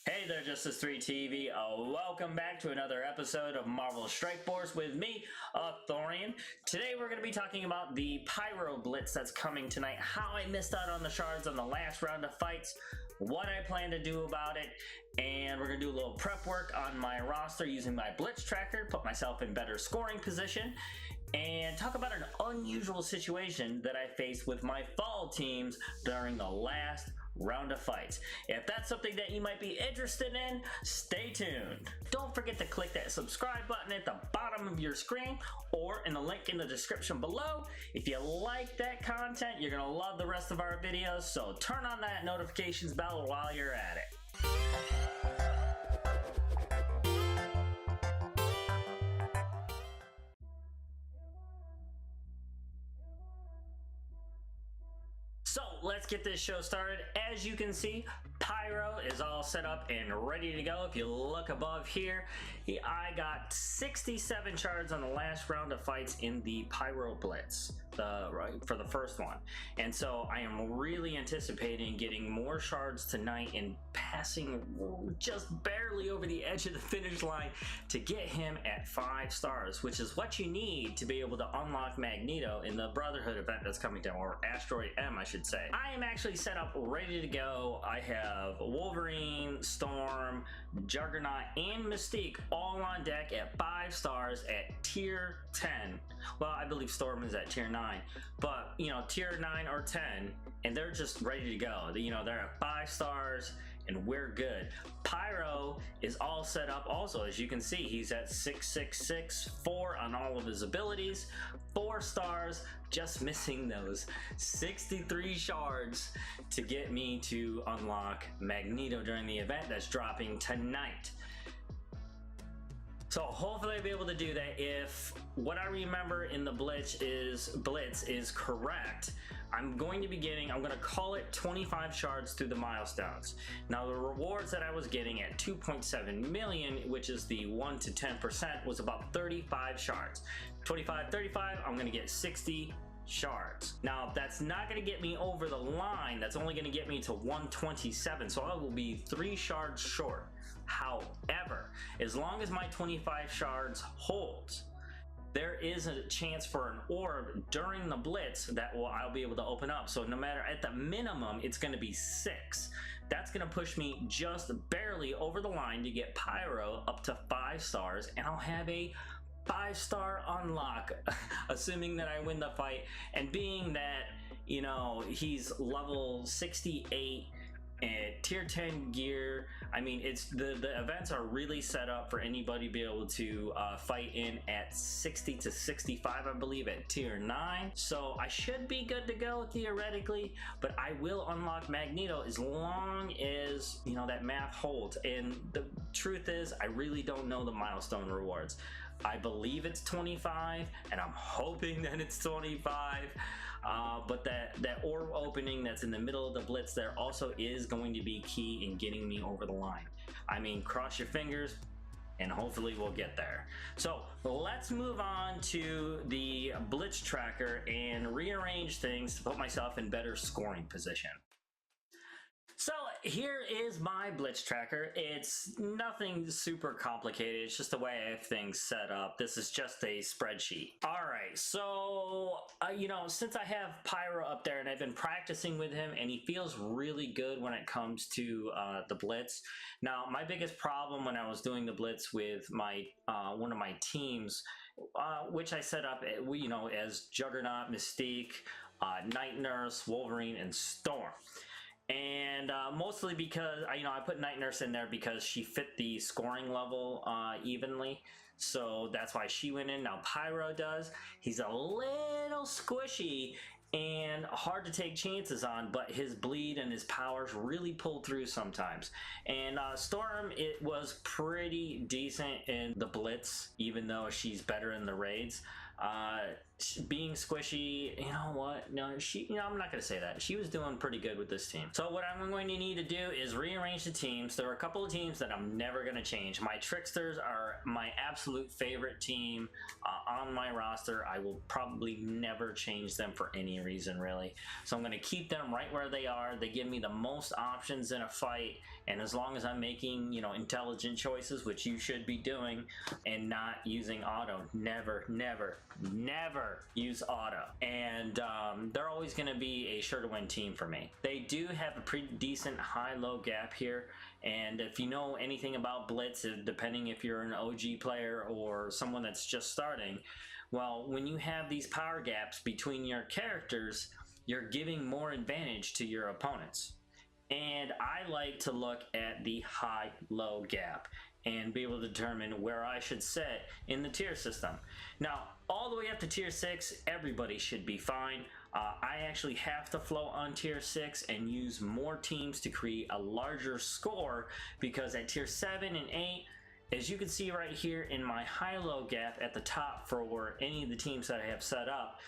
Hey there, Justice 3 TV. Welcome back to another episode of Marvel Strike Force with me, Thorian. Today we're going to be talking about the Pyro Blitz that's coming tonight, how I missed out on the shards on the last round of fights, what I plan to do about it, and we're going to do a little prep work on my roster using my Blitz tracker, put myself in better scoring position, and talk about an unusual situation that I faced with my fall teams during the last round of fights. If that's something that you might be interested in, stay tuned. Don't forget to click that subscribe button at the bottom of your screen or in the link in the description below. If you like that content, you're gonna love the rest of our videos, so turn on that notifications bell while you're at it. So let's get this show started. As you can see, Pyro is all set up and ready to go. If you look above here, I got 67 shards on the last round of fights in the Pyro Blitz for the first one. And so I am really anticipating getting more shards tonight and passing just barely over the edge of the finish line to get him at 5 stars, which is what you need to be able to unlock Magneto in the Brotherhood event that's coming down, or Asteroid M, I should say. I am actually set up ready to go. I have Wolverine, Storm, Juggernaut, and Mystique all on deck at 5 stars at tier 10. Well, I believe Storm is at tier 9, but you know, tier 9 or 10, and they're just ready to go. You know, they're at 5 stars and we're good. Pyro is all set up also. As you can see, he's at 666 on all of his abilities, 4 stars, just missing those 63 shards to get me to unlock Magneto during the event that's dropping tonight. So hopefully I'll be able to do that. If what I remember in the Blitz is correct, I'm going to call it 25 shards through the milestones. Now the rewards that I was getting at 2.7 million, which is the 1 to 10%, was about 35 shards. 25, 35, I'm gonna get 60 shards. Now that's not going to get me over the line. That's only going to get me to 127, so I will be 3 shards short. However, as long as my 25 shards holds, there is a chance for an orb during the Blitz that I'll be able to open up. So no matter, at the minimum, it's going to be 6. That's going to push me just barely over the line to get Pyro up to 5 stars, and I'll have a 5-star unlock, assuming that I win the fight. And being that, you know, he's level 68 and tier 10 gear, I mean, it's the events are really set up for anybody to be able to fight in at 60 to 65, I believe, at tier 9. So I should be good to go theoretically, but I will unlock Magneto as long as, you know, that math holds. And the truth is, I really don't know the milestone rewards. I believe it's 25, and I'm hoping that it's 25, but that orb opening that's in the middle of the Blitz there also is going to be key in getting me over the line. I mean, cross your fingers, and hopefully we'll get there. So let's move on to the Blitz tracker and rearrange things to put myself in better scoring position. So here is my Blitz tracker. It's nothing super complicated. It's just the way I have things set up. This is just a spreadsheet. All right, so you know, since I have Pyro up there and I've been practicing with him and he feels really good when it comes to the Blitz. Now, my biggest problem when I was doing the Blitz with my one of my teams, which I set up, you know, as Juggernaut, Mystique, Night Nurse, Wolverine, and Storm. And mostly because I put Night Nurse in there because she fit the scoring level evenly, so that's why she went in. Now Pyro does. He's a little squishy and hard to take chances on, but his bleed and his powers really pull through sometimes. And Storm, it was pretty decent in the Blitz, even though she's better in the raids. being squishy, you know what? No, I'm not gonna say that. She was doing pretty good with this team. So what I'm going to need to do is rearrange the teams. There are a couple of teams that I'm never gonna change. My Tricksters are my absolute favorite team on my roster. I will probably never change them for any reason, really. So I'm gonna keep them right where they are. They give me the most options in a fight, and as long as I'm making, you know, intelligent choices, which you should be doing, and not using auto, never use auto, and they're always going to be a sure to win team for me. They do have a pretty decent high-low gap here, and if you know anything about Blitz, depending if you're an OG player or someone that's just starting, well, when you have these power gaps between your characters, you're giving more advantage to your opponents. And I like to look at the high-low gap and be able to determine where I should set in the tier system. Now, all the way up to tier 6, everybody should be fine. I actually have to float on tier 6 and use more teams to create a larger score, because at tier 7 and 8, as you can see right here in my high-low gap at the top for any of the teams that I have set up,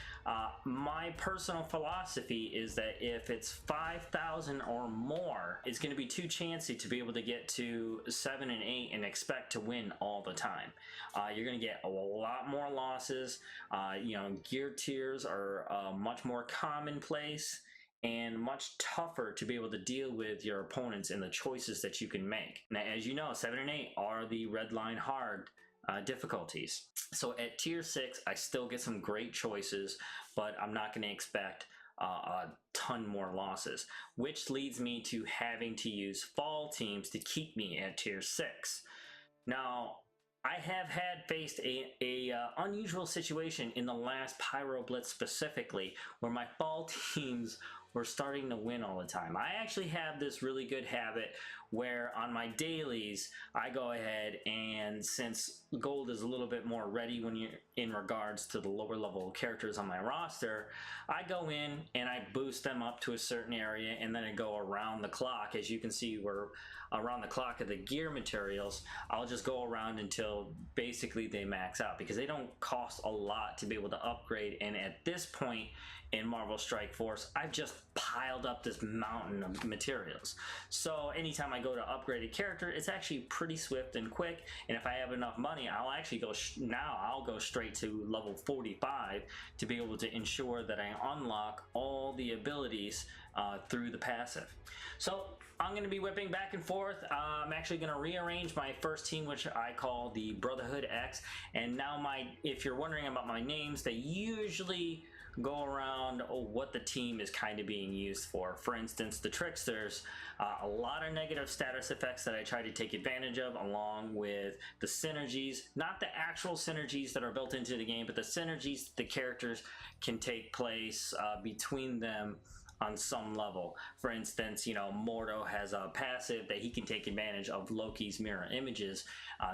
my personal philosophy is that if it's 5,000 or more, it's going to be too chancy to be able to get to 7 and 8 and expect to win all the time. You're going to get a lot more losses. You know, gear tiers are much more commonplace and much tougher to be able to deal with your opponents and the choices that you can make. Now, as you know, 7 and 8 are the red line hard difficulties. So at tier 6, I still get some great choices, but I'm not going to expect a ton more losses, which leads me to having to use fall teams to keep me at tier 6. Now, I have faced a unusual situation in the last Pyro Blitz specifically, where my fall teams were starting to win all the time. I actually have this really good habit where on my dailies, I go ahead and, since gold is a little bit more ready when you're in regards to the lower level characters on my roster, I go in and I boost them up to a certain area, and then I go around the clock. As you can see, we're around the clock of the gear materials. I'll just go around until basically they max out, because they don't cost a lot to be able to upgrade. And at this point in Marvel Strike Force, I've just piled up this mountain of materials. So anytime I go to upgrade a character, it's actually pretty swift and quick. And if I have enough money, I'll actually go I'll go straight to level 45 to be able to ensure that I unlock all the abilities through the passive. So I'm going to be whipping back and forth. I'm actually going to rearrange my first team, which I call the Brotherhood X. And now if you're wondering about my names, they usually go around what the team is kind of being used for. For instance, the Tricksters, a lot of negative status effects that I try to take advantage of, along with the synergies, not the actual synergies that are built into the game, but the synergies the characters can take place between them on some level. For instance, you know, Mordo has a passive that he can take advantage of Loki's mirror images.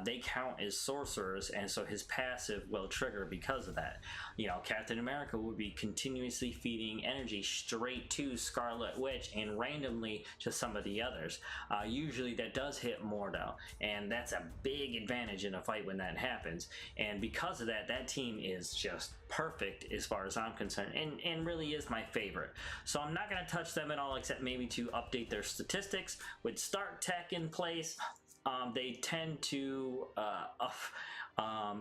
They count as sorcerers, and so his passive will trigger because of that. You know, Captain America would be continuously feeding energy straight to Scarlet Witch and randomly to some of the others. Usually that does hit Mordo, and that's a big advantage in a fight when that happens. And because of that, that team is just perfect as far as I'm concerned, and really is my favorite. So I'm not going to touch them at all, except maybe to update their statistics. With Start Tech in place, they tend to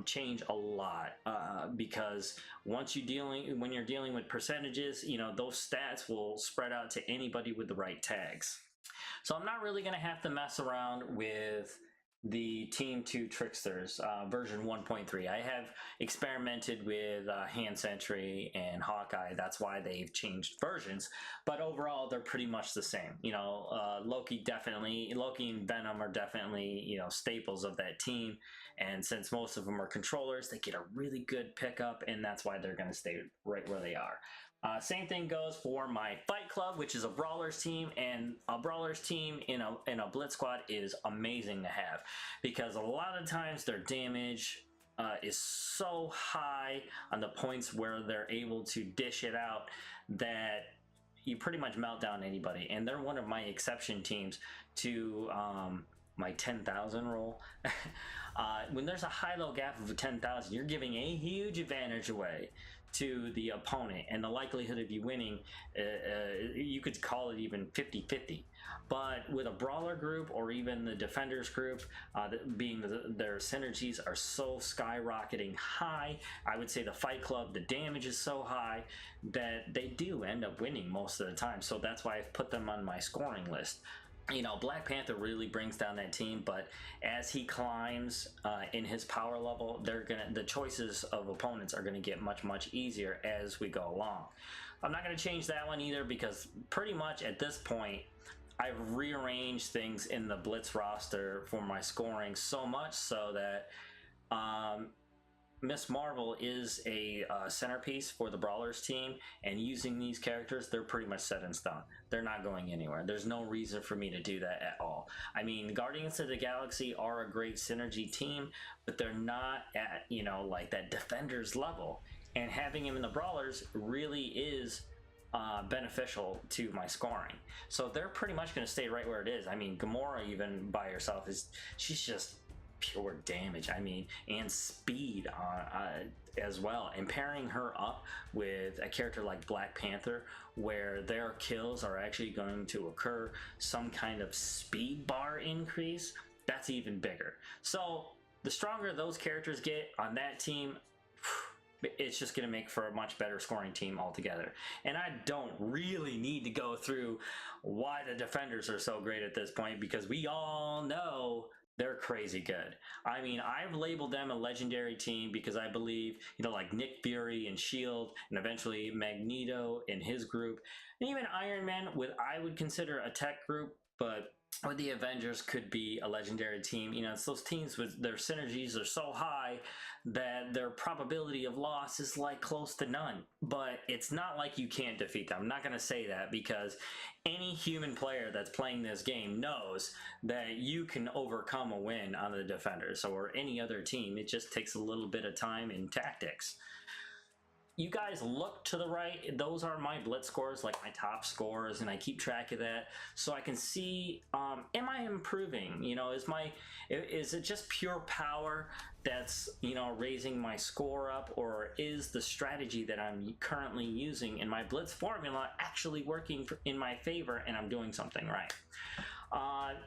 change a lot because when you're dealing with percentages, you know, those stats will spread out to anybody with the right tags. So I'm not really going to have to mess around with the Team 2 Tricksters version 1.3. I have experimented with Hand Sentry and Hawkeye. That's why they've changed versions, but overall they're pretty much the same. You know, Loki and Venom are definitely, you know, staples of that team, and since most of them are controllers, they get a really good pickup, and that's why they're going to stay right where they are. Same thing goes for my Fight Club, which is a Brawlers team, and a Brawlers team in a Blitz squad is amazing to have, because a lot of times their damage is so high on the points where they're able to dish it out that you pretty much melt down anybody, and they're one of my exception teams to my 10,000 roll. When there's a high-low gap of 10,000, you're giving a huge advantage away to the opponent, and the likelihood of you winning, you could call it even 50-50. But with a brawler group or even the defenders group, their synergies are so skyrocketing high, I would say the Fight Club, the damage is so high that they do end up winning most of the time. So that's why I've put them on my scoring list. You know, Black Panther really brings down that team, but as he climbs in his power level, the choices of opponents are gonna get much easier as we go along. I'm not gonna change that one either, because pretty much at this point I've rearranged things in the Blitz roster for my scoring so much so that Miss Marvel is a centerpiece for the Brawlers team, and using these characters, they're pretty much set in stone. They're not going anywhere. There's no reason for me to do that at all. I mean, Guardians of the Galaxy are a great synergy team, but they're not at, you know, like that Defenders level, and having him in the Brawlers really is beneficial to my scoring. So they're pretty much going to stay right where it is. I mean, Gamora, even by herself, she's just pure damage. I mean, and speed as well, and pairing her up with a character like Black Panther, where their kills are actually going to occur some kind of speed bar increase, that's even bigger. So the stronger those characters get on that team, it's just going to make for a much better scoring team altogether. And I don't really need to go through why the defenders are so great at this point, because we all know they're crazy good. I mean, I've labeled them a legendary team because I believe, you know, like Nick Fury and S.H.I.E.L.D. and eventually Magneto and his group, and even Iron Man, I would consider a tech group, but with the Avengers could be a legendary team. You know, it's those teams with their synergies are so high that their probability of loss is like close to none. But it's not like you can't defeat them. I'm not going to say that, because any human player that's playing this game knows that you can overcome a win on the Defenders or any other team. It just takes a little bit of time and tactics. You guys look to the right, those are my Blitz scores, like my top scores, and I keep track of that so I can see, am I improving? You know, is it just pure power that's, you know, raising my score up, or is the strategy that I'm currently using in my Blitz formula actually working in my favor and I'm doing something right?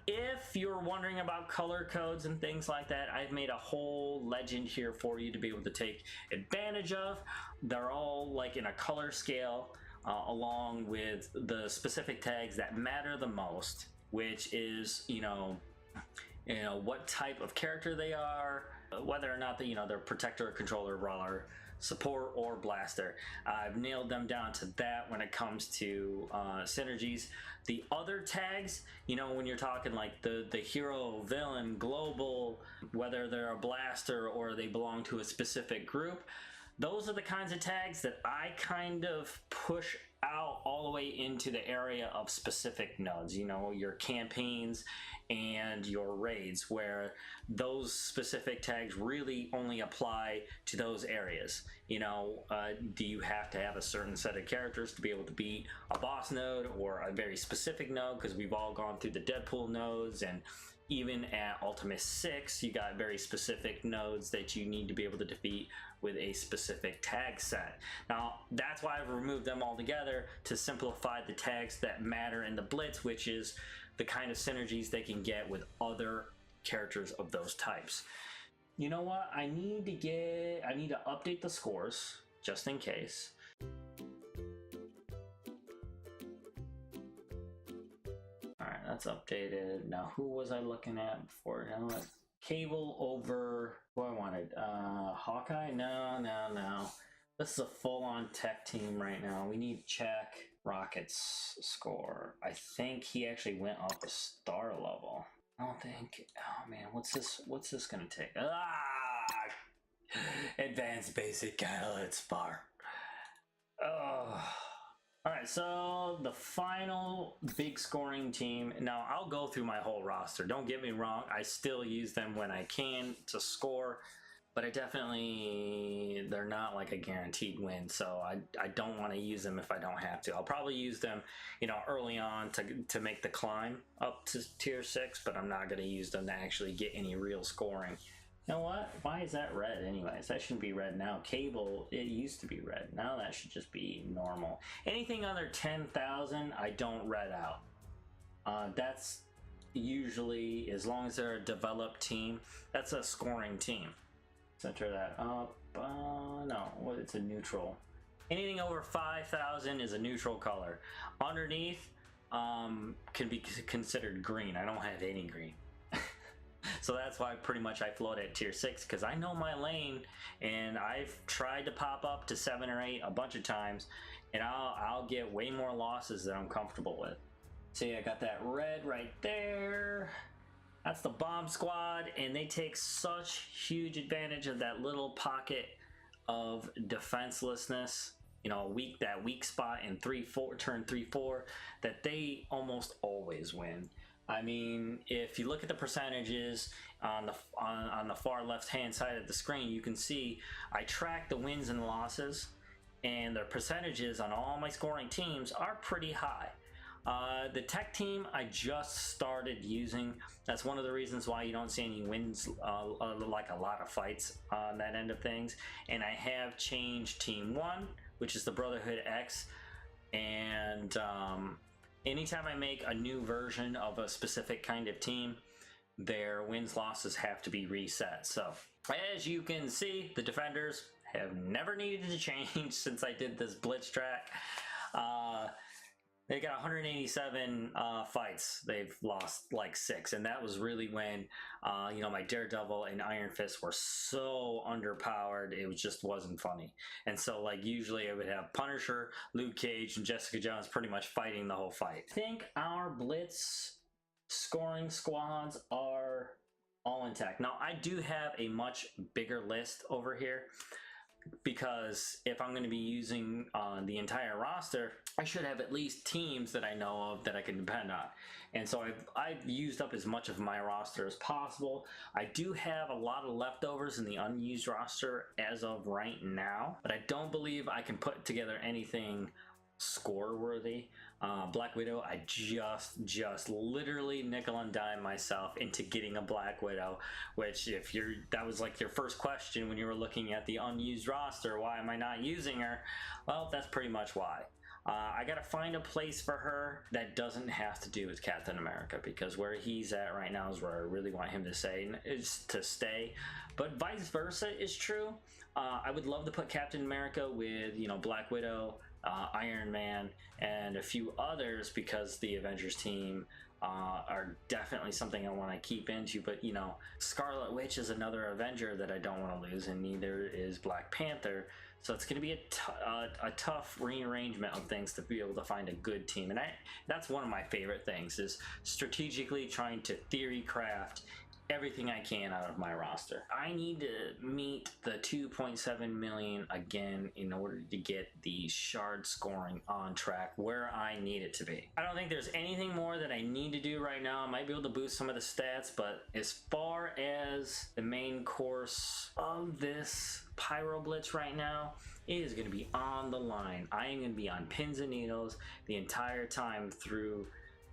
If you're wondering about color codes and things like that, I've made a whole legend here for you to be able to take advantage of. They're all like in a color scale, along with the specific tags that matter the most, which is, you know, what type of character they are, whether or not they're protector, controller, brawler, support, or blaster. I've nailed them down to that when it comes to synergies. The other tags, you know, when you're talking like the hero, villain, global, whether they're a blaster or they belong to a specific group, those are the kinds of tags that I kind of push out all the way into the area of specific nodes, you know, your campaigns and your raids, where those specific tags really only apply to those areas. You know, do you have to have a certain set of characters to be able to beat a boss node or a very specific node? Because we've all gone through the Deadpool nodes, and even at Ultimate 6, you got very specific nodes that you need to be able to defeat with a specific tag set. Now, that's why I've removed them all together, to simplify the tags that matter in the Blitz, which is the kind of synergies they can get with other characters of those types. You know what? I need to update the scores just in case. Alright, that's updated. Now, who was I looking at before? Now, Cable over who I wanted. Hawkeye? No. This is a full-on tech team right now. We need to check Rocket's score. I think he actually went up a star level. I don't think. Oh man, what's this gonna take? Advanced basic catalytic spar. Oh. Alright, so the final big scoring team. Now, I'll go through my whole roster. Don't get me wrong, I still use them when I can to score, but they're not like a guaranteed win, so I don't want to use them if I don't have to. I'll probably use them, you know, early on to make the climb up to tier 6, but I'm not going to use them to actually get any real scoring You know what? Why is that red anyways? That shouldn't be red now. Cable, it used to be red. Now that should just be normal. Anything under 10,000, I don't red out. That's usually, as long as they're a developed team, that's a scoring team. Center that up. No, it's a neutral. Anything over 5,000 is a neutral color. Underneath can be considered green. I don't have any green. So that's why pretty much I float at tier 6, because I know my lane, and I've tried to pop up to 7 or 8 a bunch of times, and I'll get way more losses than I'm comfortable with. See, I got that red right there. That's the bomb squad, and they take such huge advantage of that little pocket of defenselessness, you know, that weak spot in 3-4, turn 3-4, that they almost always win. I mean, if you look at the percentages on the far left-hand side of the screen, you can see I track the wins and losses, and their percentages on all my scoring teams are pretty high. The tech team I just started using. That's one of the reasons why you don't see any wins, like a lot of fights on that end of things. And I have changed Team 1, which is the Brotherhood X, and anytime I make a new version of a specific kind of team, their wins losses have to be reset. So as you can see, the defenders have never needed to change since I did this blitz track. They got 187 fights. They've lost like 6, and that was really when you know, my Daredevil and Iron Fist were so underpowered, it just wasn't funny. And so like usually I would have Punisher, Luke Cage, and Jessica Jones pretty much fighting the whole fight. I think our blitz scoring squads are all intact. Now I do have a much bigger list over here, because if I'm going to be using the entire roster, I should have at least teams that I know of that I can depend on. And so I've used up as much of my roster as possible. I do have a lot of leftovers in the unused roster as of right now, but I don't believe I can put together anything score worthy. Black Widow, I just literally nickel and dime myself into getting a Black Widow, which that was like your first question when you were looking at the unused roster, why am I not using her? Well, that's pretty much why. I gotta find a place for her that doesn't have to do with Captain America, because where he's at right now is where I really want him to stay. But vice versa is true. I would love to put Captain America with, you know, Black Widow, Iron Man, and a few others, because the Avengers team are definitely something I want to keep into. But you know, Scarlet Witch is another Avenger that I don't want to lose, and neither is Black Panther. So it's going to be a tough rearrangement of things to be able to find a good team. And that's one of my favorite things, is strategically trying to theory craft everything I can out of my roster. I need to meet the 2.7 million again in order to get the shard scoring on track where I need it to be. I don't think there's anything more that I need to do right now. I might be able to boost some of the stats, but as far as the main course of this Pyro Blitz right now, it is going to be on the line. I am going to be on pins and needles the entire time through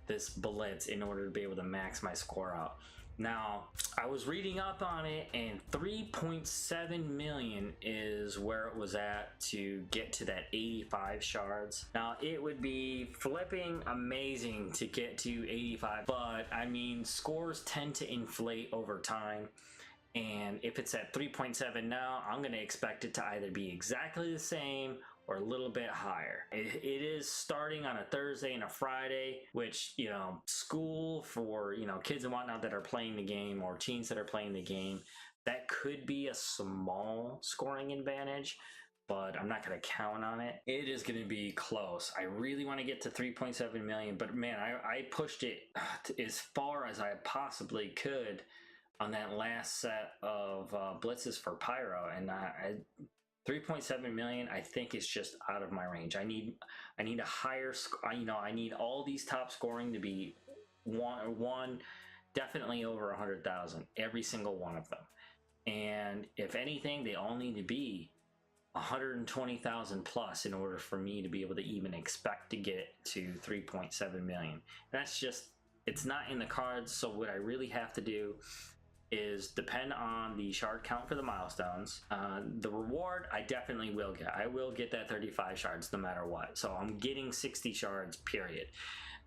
this blitz in order to be able to max my score out. Now, I was reading up on it, and 3.7 million is where it was at to get to that 85 shards. Now, it would be flipping amazing to get to 85, but I mean, scores tend to inflate over time. And if it's at 3.7 now, I'm going to expect it to either be exactly the same or a little bit higher. It is starting on a Thursday and a Friday, which, you know, school for, you know, kids and whatnot that are playing the game, or teens that are playing the game, that could be a small scoring advantage, but I'm not going to count on it. It is going to be close. I really want to get to 3.7 million, but man, I pushed it as far as I possibly could on that last set of blitzes for Pyro, and 3.7 million I think is just out of my range. I need a higher, you know, I need all these top scoring to be one definitely over 100,000, every single one of them. And if anything, they all need to be 120,000 plus in order for me to be able to even expect to get to 3.7 million. That's just, it's not in the cards. So what I really have to do is depend on the shard count for the milestones. The reward, I definitely will get. I will get that 35 shards no matter what. So I'm getting 60 shards, period.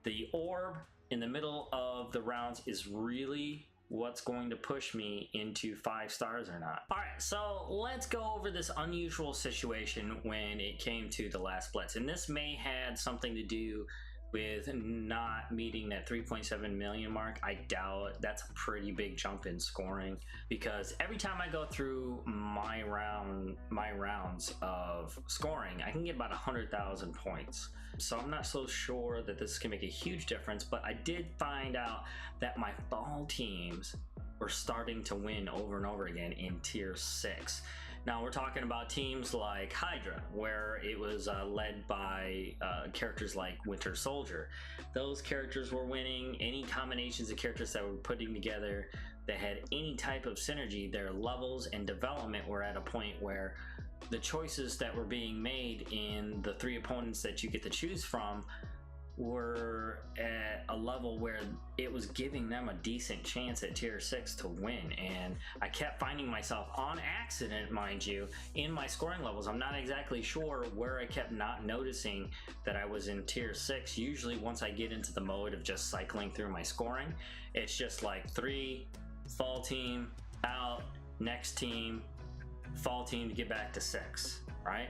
The orb in the middle of the rounds is really what's going to push me into 5 stars or not. All right, so let's go over this unusual situation when it came to the last blitz. And this may have something to do with not meeting that 3.7 million mark. I doubt. That's a pretty big jump in scoring, because every time I go through my rounds of scoring, I can get about 100,000 points. So I'm not so sure that this can make a huge difference, but I did find out that my fall teams were starting to win over and over again in tier 6. Now we're talking about teams like Hydra, where it was led by characters like Winter Soldier. Those characters were winning. Any combinations of characters that were putting together that had any type of synergy, their levels and development were at a point where the choices that were being made in the 3 opponents that you get to choose from were at a level where it was giving them a decent chance at tier 6 to win. And I kept finding myself on accident, mind you, in my scoring levels. I'm not exactly sure where I kept not noticing that I was in tier 6. Usually once I get into the mode of just cycling through my scoring, it's just like 3, fall team, out, next team, fall team to get back to 6, right?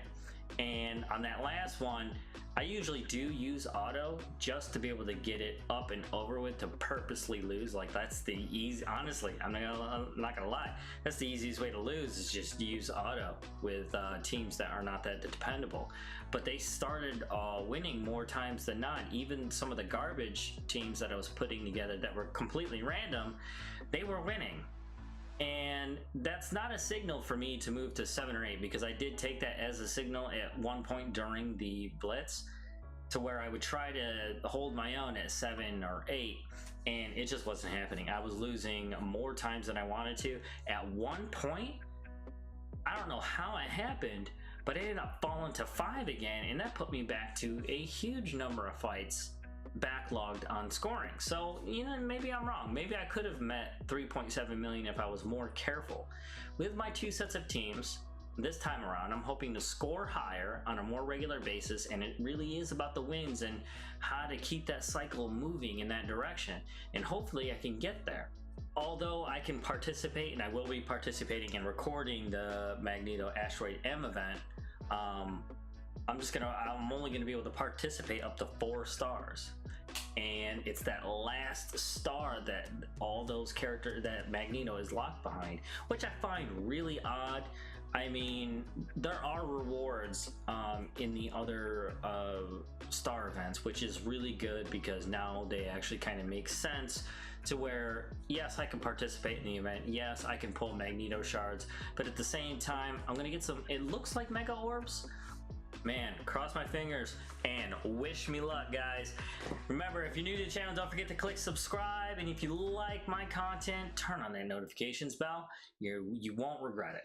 And on that last one, I usually do use auto just to be able to get it up and over with, to purposely lose. Like, that's the easy, honestly, I'm not gonna lie, that's the easiest way to lose, is just use auto with teams that are not that dependable. But they started winning more times than not. Even some of the garbage teams that I was putting together that were completely random, they were winning. And that's not a signal for me to move to 7 or 8, because I did take that as a signal at one point during the blitz, to where I would try to hold my own at 7 or 8, and it just wasn't happening. I was losing more times than I wanted to. At one point, I don't know how it happened, but I ended up falling to 5 again, and that put me back to a huge number of fights backlogged on scoring. So, you know, maybe I'm wrong. Maybe I could have met 3.7 million if I was more careful. With my 2 sets of teams this time around, I'm hoping to score higher on a more regular basis, and it really is about the wins and how to keep that cycle moving in that direction, and hopefully I can get there. Although I can participate, and I will be participating in recording the Magneto Asteroid M event, I'm only gonna be able to participate up to 4 stars, and it's that last star that all those characters that Magneto is locked behind, which I find really odd. I mean, there are rewards in the other star events, which is really good, because now they actually kind of make sense to where, yes, I can participate in the event, yes, I can pull Magneto shards, but at the same time, I'm gonna get some, it looks like mega orbs. Man, cross my fingers and wish me luck, guys. Remember, if you're new to the channel, don't forget to click subscribe, and if you like my content, turn on that notifications bell. You won't regret it.